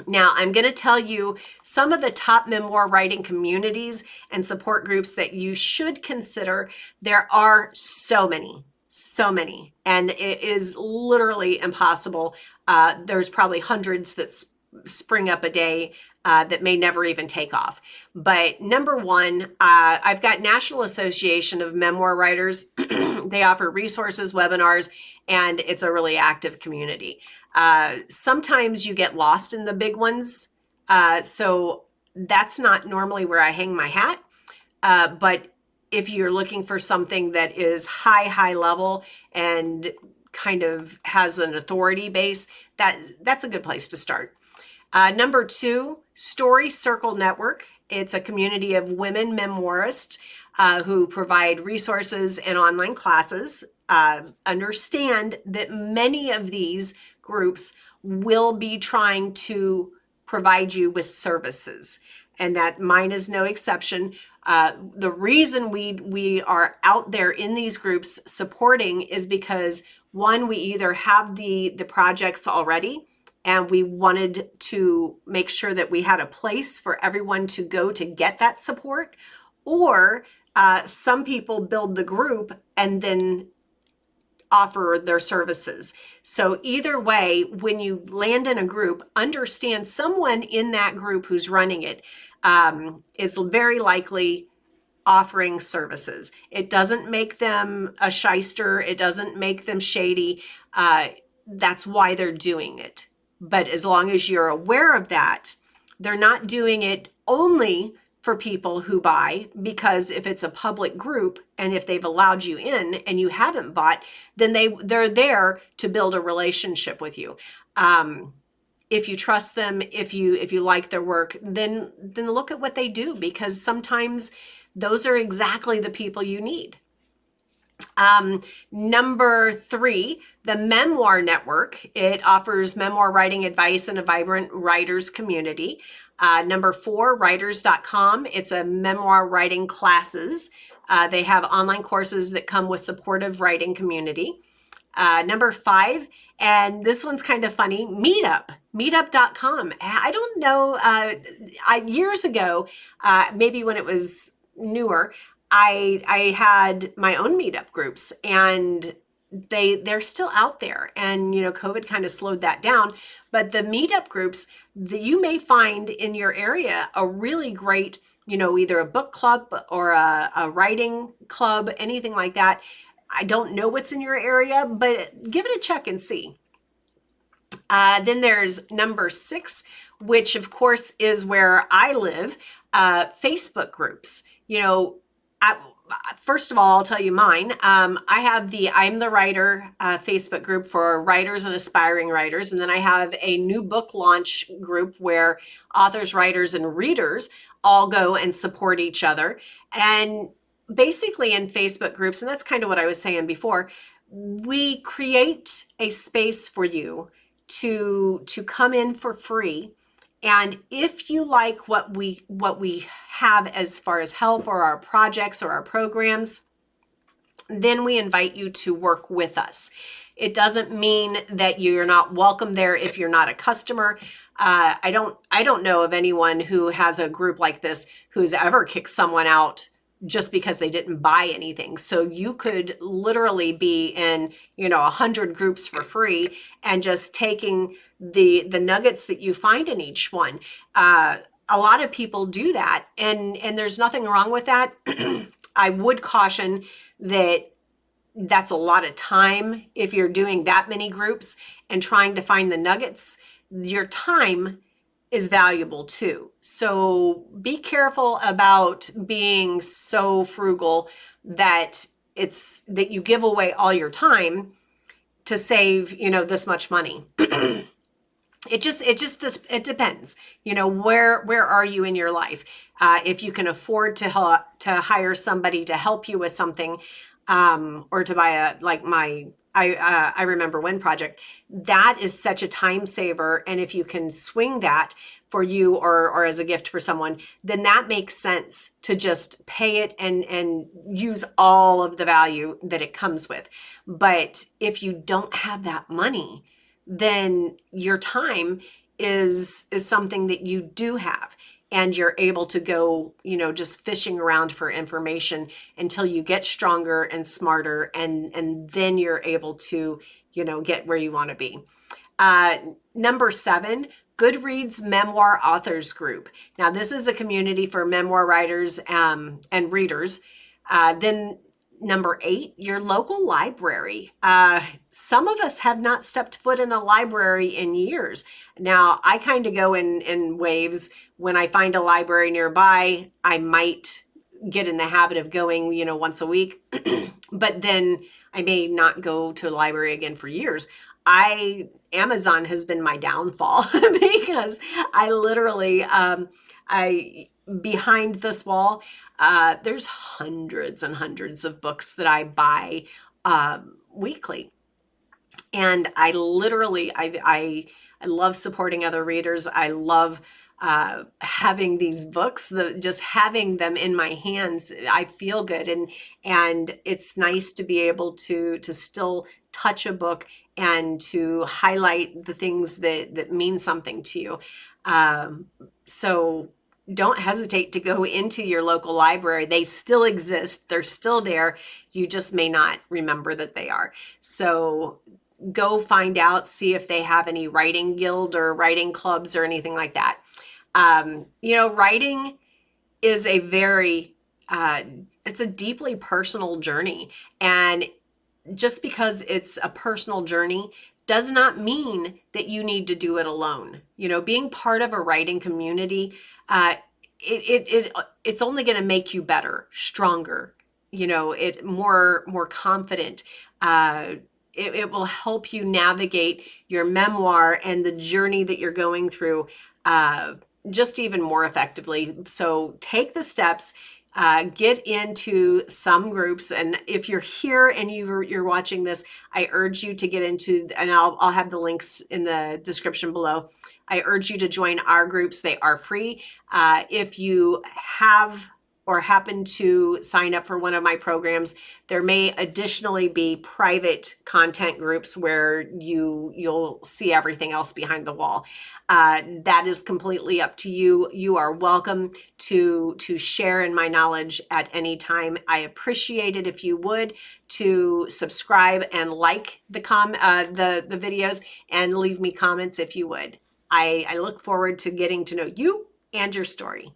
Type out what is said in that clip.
Now, I'm going to tell you some of the top memoir writing communities and support groups that you should consider. There are so many, and it is literally impossible. There's probably hundreds that spring up a day that may never even take off. But number one, I've got National Association of Memoir Writers. They offer resources, webinars, and it's a really active community. Sometimes you get lost in the big ones. So that's not normally where I hang my hat. But if you're looking for something that is high level and kind of has an authority base, that's a good place to start. Number two, Story Circle Network. It's a community of women memoirists who provide resources and online classes. Understand that many of these groups will be trying to provide you with services, and that mine is no exception. The reason we are out there in these groups supporting is because, one, we either have the projects already, and we wanted to make sure that we had a place for everyone to go to get that support, or some people build the group and then offer their services. So either way, when you land in a group, understand someone in that group who's running it is very likely offering services. It doesn't make them a shyster. It doesn't make them shady. That's why they're doing it. But as long as you're aware of that, they're not doing it only for people who buy, because if it's a public group and if they've allowed you in and you haven't bought, then they're there to build a relationship with you. If you trust them, if you like their work, then look at what they do, because sometimes those are exactly the people you need. Number three, the Memoir Network. It offers memoir writing advice in a vibrant writers community. Number four, writers.com. It's a memoir writing classes. They have online courses that come with supportive writing community. Number five, and this one's kind of funny, meetup.com. I don't know, years ago, maybe when it was newer, I had my own meetup groups, and they're still out there, and COVID kind of slowed that down. But the meetup groups that you may find in your area a really great, either a book club or a writing club, anything like that. I don't know what's in your area, but give it a check and see. Then there's number six, which of course is where I live, Facebook groups. First of all, I'll tell you mine. I have the I'm the Writer Facebook group for writers and aspiring writers. And then I have a new book launch group where authors, writers, and readers all go and support each other. And basically in Facebook groups, and that's kind of what I was saying before, we create a space for you to come in for free. And if you like what we have as far as help or our projects or our programs, then we invite you to work with us. It doesn't mean that you're not welcome there if you're not a customer. I don't know of anyone who has a group like this who's ever kicked someone out just because they didn't buy anything. So you could literally be in, 100 groups for free and just taking the nuggets that you find in each one. A lot of people do that, and there's nothing wrong with that. I would caution that that's a lot of time if you're doing that many groups and trying to find the nuggets. Your time is valuable too. So be careful about being so frugal that you give away all your time to save, this much money. It depends. Where are you in your life? If you can afford to hire somebody to help you with something, or to buy I remember one project that is such a time saver. And if you can swing that for you or as a gift for someone, then that makes sense to just pay it and use all of the value that it comes with. But if you don't have that money, then your time is something that you do have, and you're able to go, just fishing around for information until you get stronger and smarter, and then you're able to, get where you want to be. Number 7, Goodreads Memoir Authors Group. Now, this is a community for memoir writers and readers. Then number 8, your local library. Some of us have not stepped foot in a library in years. Now, I kind of go in waves. When I find a library nearby, I might get in the habit of going, once a week, but then I may not go to a library again for years. Amazon has been my downfall because I literally, behind this wall, there's hundreds and hundreds of books that I buy weekly. And I literally, I love supporting other readers. I love having these books, just having them in my hands. I feel good, and it's nice to be able to still touch a book and to highlight the things that mean something to you. So don't hesitate to go into your local library. They still exist. They're still there. You just may not remember that they are. So go find out, see if they have any writing guild or writing clubs or anything like that. Writing is a very, it's a deeply personal journey. And just because it's a personal journey does not mean that you need to do it alone. Being part of a writing community, it's only going to make you better, stronger, more confident. It will help you navigate your memoir and the journey that you're going through just even more effectively. So take the steps. Get into some groups, and if you're here and you're watching this, I urge you to get into, and I'll have the links in the description below. I urge you to join our groups. They are free. If you have or happen to sign up for one of my programs, there may additionally be private content groups where you'll see everything else behind the wall. That is completely up to you. You are welcome to share in my knowledge at any time. I appreciate it if you would to subscribe and like the videos, and leave me comments if you would. I look forward to getting to know you and your story.